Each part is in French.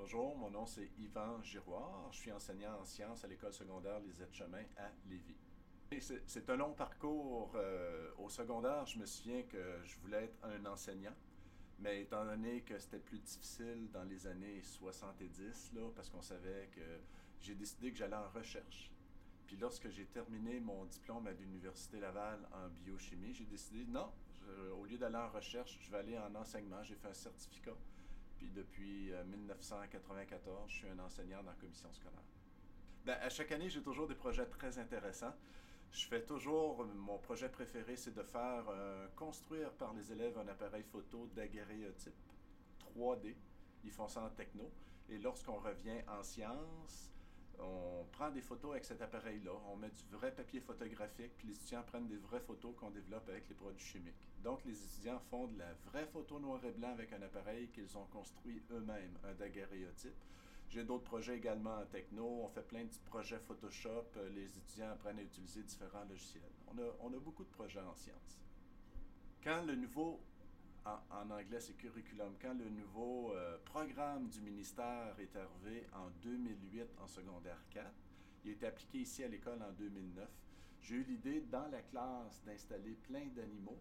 Bonjour, mon nom c'est Yvan Giroir. Je suis enseignant en sciences à l'école secondaire Lisette Chemin à Lévis. C'est un long parcours. Au secondaire, je me souviens que je voulais être un enseignant, mais étant donné que c'était plus difficile dans les années 70, là, parce qu'on savait que j'ai décidé que j'allais en recherche. Puis lorsque j'ai terminé mon diplôme à l'Université Laval en biochimie, j'ai décidé, non, au lieu d'aller en recherche, je vais aller en enseignement. J'ai fait un certificat. Puis depuis 1994, je suis un enseignant dans la commission scolaire. Ben, à chaque année, j'ai toujours des projets très intéressants. Je fais toujours, mon projet préféré, c'est de faire construire par les élèves un appareil photo daguerréotype 3D. Ils font ça en techno. Et lorsqu'on revient en sciences, on prend des photos avec cet appareil-là, on met du vrai papier photographique, puis les étudiants prennent des vraies photos qu'on développe avec les produits chimiques. Donc les étudiants font de la vraie photo noir et blanc avec un appareil qu'ils ont construit eux-mêmes, un daguerréotype. J'ai d'autres projets également en techno, on fait plein de projets Photoshop, les étudiants apprennent à utiliser différents logiciels. On a beaucoup de projets en sciences. Quand le nouveau en anglais, c'est curriculum. Quand le nouveau programme du ministère est arrivé en 2008 en secondaire 4, il a été appliqué ici à l'école en 2009. J'ai eu l'idée dans la classe d'installer plein d'animaux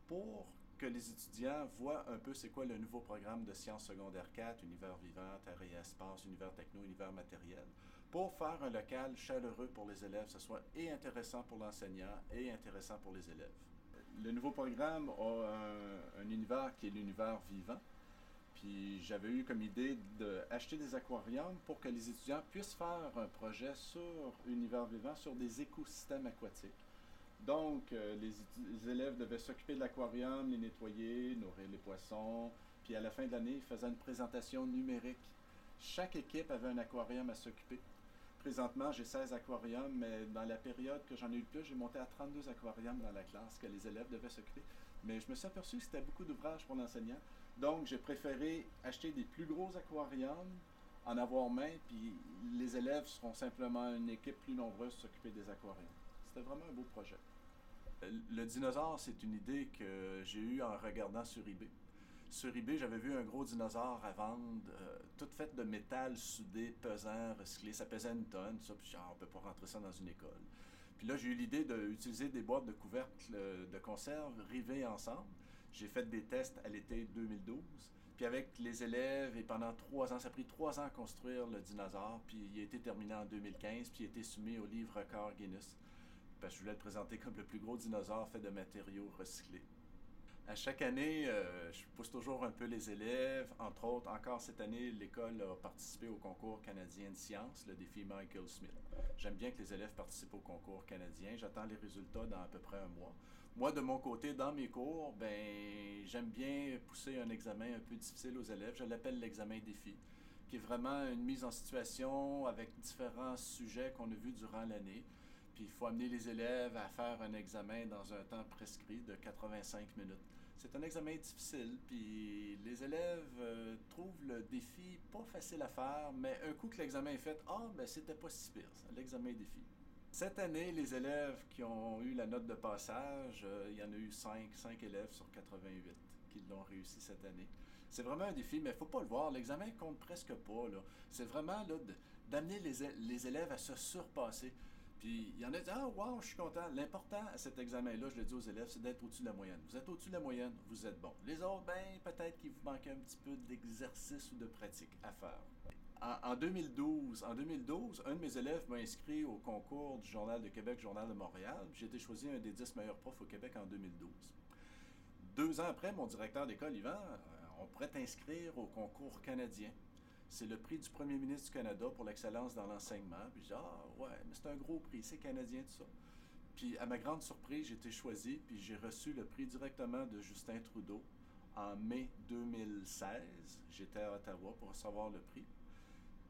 pour que les étudiants voient un peu c'est quoi le nouveau programme de sciences secondaire 4, univers vivant, terre et espace, univers techno, univers matériel, pour faire un local chaleureux pour les élèves, que ce soit et intéressant pour l'enseignant et intéressant pour les élèves. Le nouveau programme a un univers qui est l'univers vivant. Puis j'avais eu comme idée d'acheter des aquariums pour que les étudiants puissent faire un projet sur univers vivant, sur des écosystèmes aquatiques. Donc, les élèves devaient s'occuper de l'aquarium, les nettoyer, nourrir les poissons. Puis à la fin de l'année, ils faisaient une présentation numérique. Chaque équipe avait un aquarium à s'occuper. Présentement, j'ai 16 aquariums, mais dans la période que j'en ai eu le plus, j'ai monté à 32 aquariums dans la classe que les élèves devaient s'occuper. Mais je me suis aperçu que c'était beaucoup d'ouvrages pour l'enseignant. Donc, j'ai préféré acheter des plus gros aquariums, en avoir main, puis les élèves seront simplement une équipe plus nombreuse s'occuper des aquariums. C'était vraiment un beau projet. Le dinosaure, c'est une idée que j'ai eue en regardant sur eBay. Sur eBay, j'avais vu un gros dinosaure à vendre, tout fait de métal soudé, pesant, recyclé. Ça pesait une tonne, ça, puis genre, on peut pas rentrer ça dans une école. Puis là, j'ai eu l'idée d'utiliser des boîtes de couvercles de conserve rivées ensemble. J'ai fait des tests à l'été 2012. Puis avec les élèves, et pendant 3 ans, ça a pris 3 ans à construire le dinosaure, puis il a été terminé en 2015, puis il a été soumis au livre record Guinness. Parce que je voulais le présenter comme le plus gros dinosaure fait de matériaux recyclés. À chaque année, je pousse toujours un peu les élèves. Entre autres, encore cette année, l'école a participé au concours canadien de sciences, le défi Michael Smith. J'aime bien que les élèves participent au concours canadien. J'attends les résultats dans à peu près un mois. Moi, de mon côté, dans mes cours, ben, j'aime bien pousser un examen un peu difficile aux élèves. Je l'appelle l'examen défi, qui est vraiment une mise en situation avec différents sujets qu'on a vus durant l'année. Puis il faut amener les élèves à faire un examen dans un temps prescrit de 85 minutes. C'est un examen difficile, puis les élèves trouvent le défi pas facile à faire, mais un coup que l'examen est fait, ah, ben c'était pas si pire, ça, l'examen défi. Cette année, les élèves qui ont eu la note de passage, il y en a eu 5 élèves sur 88 qui l'ont réussi cette année. C'est vraiment un défi, mais il ne faut pas le voir. L'examen compte presque pas. Là. C'est vraiment là, d'amener les élèves à se surpasser. Puis il y en a qui disent ah, wow, je suis content. L'important à cet examen-là, je le dis aux élèves, c'est d'être au-dessus de la moyenne. Vous êtes au-dessus de la moyenne, vous êtes bon. Les autres, ben, peut-être qu'il vous manque un petit peu d'exercice ou de pratique à faire. En 2012, un de mes élèves m'a inscrit au concours du Journal de Québec, Journal de Montréal. J'ai été choisi un des 10 meilleurs profs au Québec en 2012. 2 ans après, mon directeur d'école, Yvan, on pourrait t'inscrire au concours canadien. C'est le prix du premier ministre du Canada pour l'excellence dans l'enseignement. Puis je dis, ah ouais, mais c'est un gros prix, c'est canadien tout ça. Puis à ma grande surprise, j'ai été choisi, puis j'ai reçu le prix directement de Justin Trudeau en mai 2016. J'étais à Ottawa pour recevoir le prix.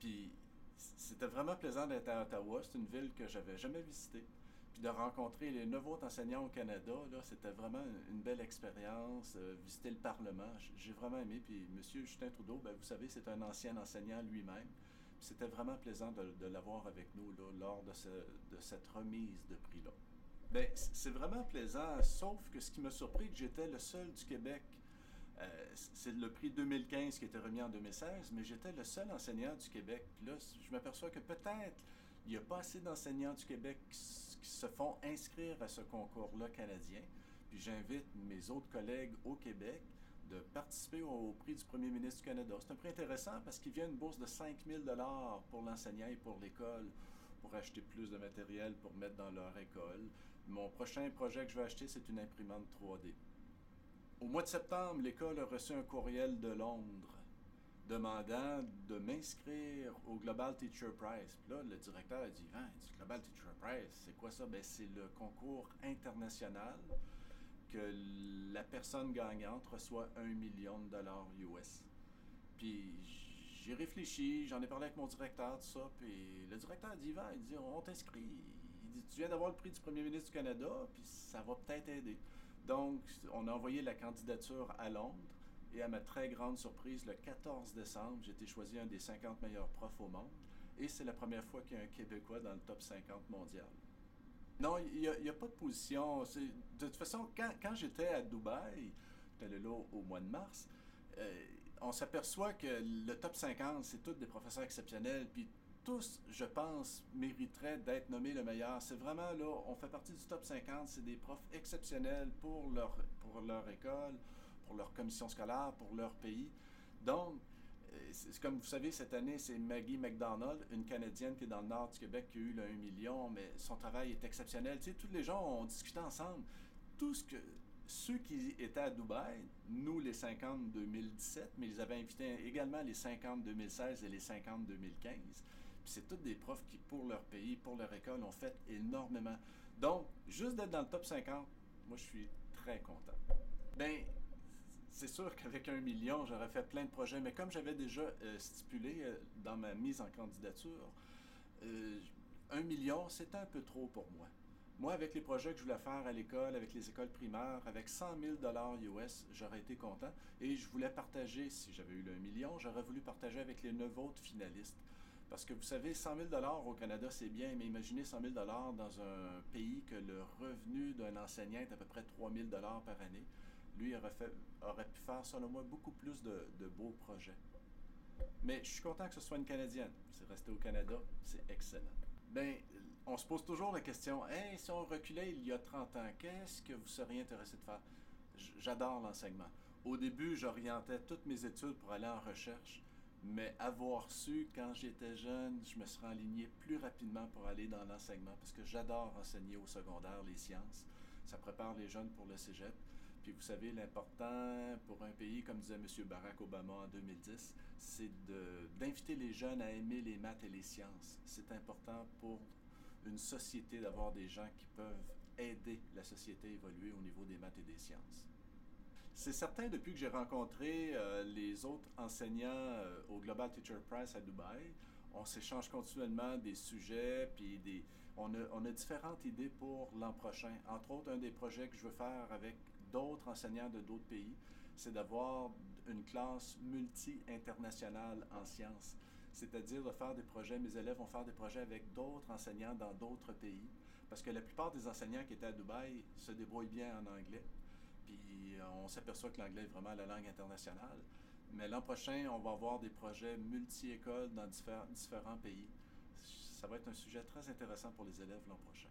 Puis c'était vraiment plaisant d'être à Ottawa. C'est une ville que j'avais jamais visitée. Puis de rencontrer les 9 autres enseignants au Canada, là, c'était vraiment une belle expérience. Visiter le Parlement, j'ai vraiment aimé. Puis M. Justin Trudeau, ben, vous savez, c'est un ancien enseignant lui-même. Puis c'était vraiment plaisant de l'avoir avec nous là, lors de cette remise de prix-là. Ben, c'est vraiment plaisant, sauf que ce qui m'a surpris, que j'étais le seul du Québec C'est le prix 2015 qui était remis en 2016, mais j'étais le seul enseignant du Québec. Puis là, je m'aperçois que peut-être il n'y a pas assez d'enseignants du Québec qui se font inscrire à ce concours-là canadien. Puis j'invite mes autres collègues au Québec de participer au prix du premier ministre du Canada. C'est un prix intéressant parce qu'il vient une bourse de 5 000 $ pour l'enseignant et pour l'école pour acheter plus de matériel pour mettre dans leur école. Mon prochain projet que je vais acheter, c'est une imprimante 3D. Au mois de septembre, l'école a reçu un courriel de Londres demandant de m'inscrire au Global Teacher Prize. Puis là, le directeur a dit, hein, Global Teacher Prize, c'est quoi ça? Ben, c'est le concours international que la personne gagnante reçoit 1 million de dollars US. Puis j'ai réfléchi, j'en ai parlé avec mon directeur, tout ça, puis le directeur a dit, va, il dit, on t'inscrit. Il dit, tu viens d'avoir le prix du premier ministre du Canada, puis ça va peut-être aider. Donc, on a envoyé la candidature à Londres, et à ma très grande surprise, le 14 décembre, j'ai été choisi un des 50 meilleurs profs au monde, et c'est la première fois qu'il y a un Québécois dans le top 50 mondial. Non, il n'y a pas de position. De toute façon, quand j'étais à Dubaï, j'étais allé là au mois de mars, on s'aperçoit que le top 50, c'est tous des professeurs exceptionnels, puis tous, je pense, mériteraient d'être nommés le meilleur. C'est vraiment là, on fait partie du top 50, c'est des profs exceptionnels pour leur école, pour leur commission scolaire, pour leur pays. Donc, c'est comme vous savez, cette année, c'est Maggie McDonald, une Canadienne qui est dans le nord du Québec, qui a eu le 1 million, mais son travail est exceptionnel. Tu sais, tous les gens ont discuté ensemble. Ceux qui étaient à Dubaï, nous les 50 2017, mais ils avaient invité également les 50 2016 et les 50 2015. Puis c'est tous des profs qui, pour leur pays, pour leur école, ont fait énormément. Donc, juste d'être dans le top 50, moi, je suis très content. Ben, c'est sûr qu'avec 1 million, j'aurais fait plein de projets, mais comme j'avais déjà stipulé dans ma mise en candidature, 1 million, c'est un peu trop pour moi. Moi, avec les projets que je voulais faire à l'école, avec les écoles primaires, avec 100 000 $ US, j'aurais été content. Et je voulais partager, si j'avais eu le 1 million, j'aurais voulu partager avec les 9 autres finalistes. Parce que vous savez, 100 000 $ au Canada, c'est bien, mais imaginez 100 000 $ dans un pays que le revenu d'un enseignant est à peu près 3 000 $ par année. Lui aurait pu faire, selon moi, beaucoup plus de beaux projets. Mais je suis content que ce soit une Canadienne. C'est resté au Canada, c'est excellent. Ben, on se pose toujours la question, hey, si on reculait il y a 30 ans, qu'est-ce que vous seriez intéressé de faire? J'adore l'enseignement. Au début, j'orientais toutes mes études pour aller en recherche, mais avoir su, quand j'étais jeune, je me serais aligné plus rapidement pour aller dans l'enseignement, parce que j'adore enseigner au secondaire les sciences. Ça prépare les jeunes pour le cégep. Puis vous savez, l'important pour un pays, comme disait M. Barack Obama en 2010, c'est d'inviter les jeunes à aimer les maths et les sciences. C'est important pour une société d'avoir des gens qui peuvent aider la société à évoluer au niveau des maths et des sciences. C'est certain, depuis que j'ai rencontré les autres enseignants au Global Teacher Prize à Dubaï, on s'échange continuellement des sujets, puis on a différentes idées pour l'an prochain. Entre autres, un des projets que je veux faire avec d'autres enseignants de d'autres pays, c'est d'avoir une classe multi-internationale en sciences. C'est-à-dire de faire des projets, mes élèves vont faire des projets avec d'autres enseignants dans d'autres pays. Parce que la plupart des enseignants qui étaient à Dubaï se débrouillent bien en anglais. Puis on s'aperçoit que l'anglais est vraiment la langue internationale. Mais l'an prochain, on va avoir des projets multi-écoles dans différents pays. Ça va être un sujet très intéressant pour les élèves l'an prochain.